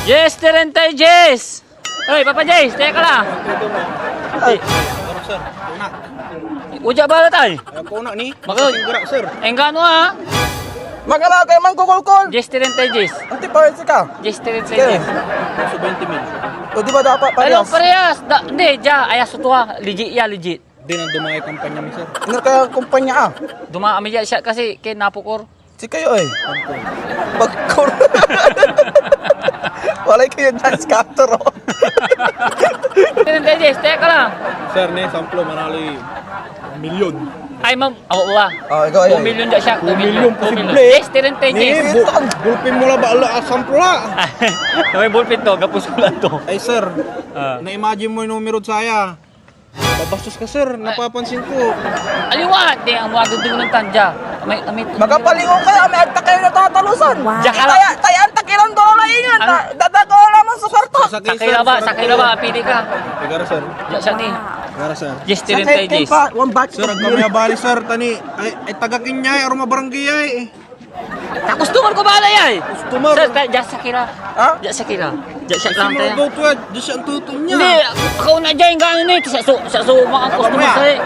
Yes, Terentay Jess! Hoy, Papa Jess, teka lang. Ay, sir. Kuna. Uja ba tayo? Kuna ni. Magod. Gerak sir. Engano ha? Magala kay man kukulkol. Yes, Terentay Jess. Anti pawis ka. Yes, Terentay Sige. Jess. So 20 mil. O di ba dapat Hello, parehas? parehas. Hindi, ja, ayas ito ha. Legit ya, legit. Di nang dumay kampanya mi sir. Ano kaya kumpanya ah? Dumaami ya siya kasi kay napukor. Si kayo eh. Pagkor. Walay kayo dyan scatter oh. Terentay Jess, teka lang. Sir ni samplo manali milyon. Ay, ma'am, awa. Oh, ikaw 2 ay. million na siya, 2 million, million. 2 million. posible. Yes, Terentay Ni Jess. bulpin mo la ba ala samplo la. May ballpen to, gapos ko lang to. Ay sir, Ah. na-imagine mo yung numero saya. Babastos ka sir, napapansin ko. Aliwa, di ang mga dudu ng tanja. Amit. Magapalingon kayo, may agta kayo natatalusan. Diyan ka lang. Kaya antakilang doon na ingat. Ano? Dadago naman sa kwarto. Sakay na ba, pili ka. Tegara sir. Diyan siya ni. Tegara sir. Yes, Terentay Jess. One batch. Sir, kami abali sir, tani ay tagakin niya, aroma barangay ay. Customer ko ba na yan? Customer. Sir, diyan sa kira. Ha? Diyan sa kira. Diyan siya lang tayo. Go to, di siya ang tuto niya. Hindi, ako na dyan gano'n eh. Sa mga customer mamaya. sa'yo.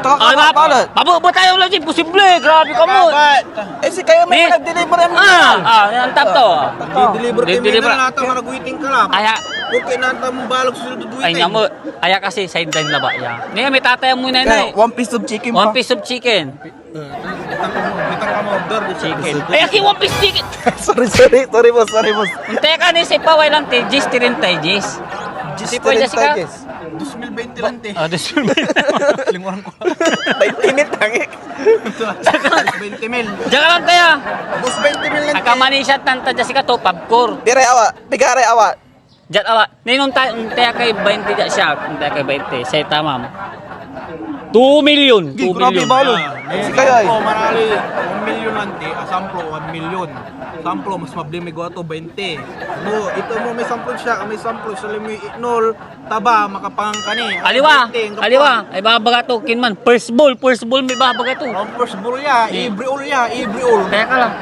Ay, Balat. Pabubo tayo lang dyan. Posible. Grabe ka mo. Eh si kayo may Ni- nag-deliver yung mga. Ang tap to. Di-deliver kami Di-deliver. na natang nagwiting ka lang. Aya, Okay na mo balog sa duduiting. ay namo. Aya kasi sideline na ba? Ya. Niya, may tataya mo na Kaya, yun. one piece of chicken pa. One piece of chicken. Bitang ka mo order di Chicken. Ay, aki one piece chicken. sorry boss. Teka ni si Paway lang te. Jis Terentay Jis. Just Tipo dyan sika. 2020 lang te. Ah, this Linguran ko. 20 minutes tangi. 20 mil. Diyan ka lang kaya. 20 mil lang te. Akamanisya tanta dyan sika to. Pabkor. Dire awa, bigare awa. Diyan awa. Ninong tayo. Unta kay 20 dyan siya. Unta kay 20. Say tamam. 2 million. 2 Grabe million. ba ulo? Si kayo ay. Ko marali 1 million lang te. Asamplo 1 million. Samplo mas mablimi ko ato 20. No, ito mo may samplo siya, may samplo sa limi inol taba makapangkani. Aliwa. Aliwa. Ay babaga to. Kinman. First ball may babaga to. Ang first ball ya, every all. Kaya ka lang.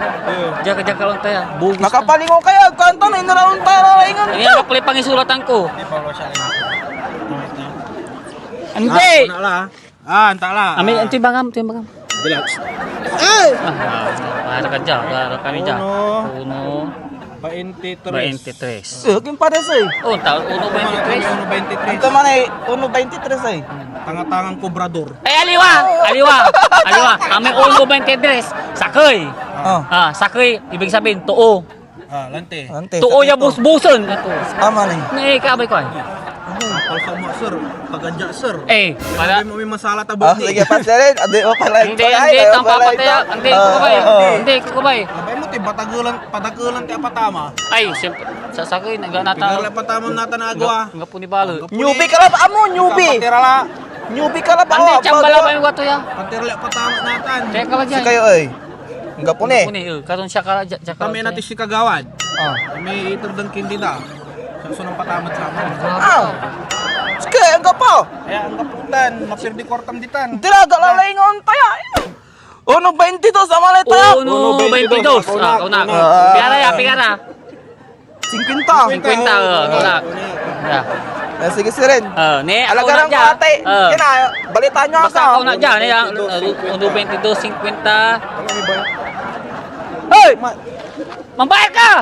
Diyan ka lang tayo. Bugis ka. Makapalingon kayo, kanto na inaraon tayo ingon. Ayan ka pala pangisulatan ko. Di pa siya lang. Hindi. Anta la. Ami, ito yung bangam. Relax. Para ka dyan. Para kami dyan. Uno. 23. 23. Kim pares ay. Oh, taon. Uno 23. Ito man ay 1.23 ay. Tangatangang kobrador. Ay, aliwa. Kami uno 23. Sakoy. Oh. Sakoy. Ibig sabihin, tuo. Lante. Ante. Tuo ya busbuson. Ito. Tama ni. Kabay ko ay. Apal sa mo sir. Pagadya sir. Para. Sabi mo may masala Ah, tabot sige pasarin. Adi o pala. Hindi tampa pataya. Hindi ko kabay. Abay mo ti patagulan ti apatama. Ay, siyempre. Sasakoy, Tigala nagganata. patama nata na agwa. Nga po ni Balo. Newbie ka lang amo, newbie. Patirala. Newbie ka lang Andi, tsambala pa yung wato ya. Patirala patama natan. Kaya ka ba Si dyan? kayo ay. Nga po ni. Karon siya ka. Kami natin si kagawad. Ah. Kami itog ng kindida. Sa sunong patamat sa amin. Ah. Sige, ang pa. Kaya ang kaputan, mapirdi kwartam ditan. Tira galalingon tayo. Uno 22 sa malay tayo. Uno 22. Una. Pigara. 50. 50. Una. Ya. Sige si Ren. Ne, ako Alaga na ng dyan. ate. Yan na, balitaan nyo Basta ako. ako na dyan. Uno 22, 50. Ano ba? Hoy! Mambayad ka!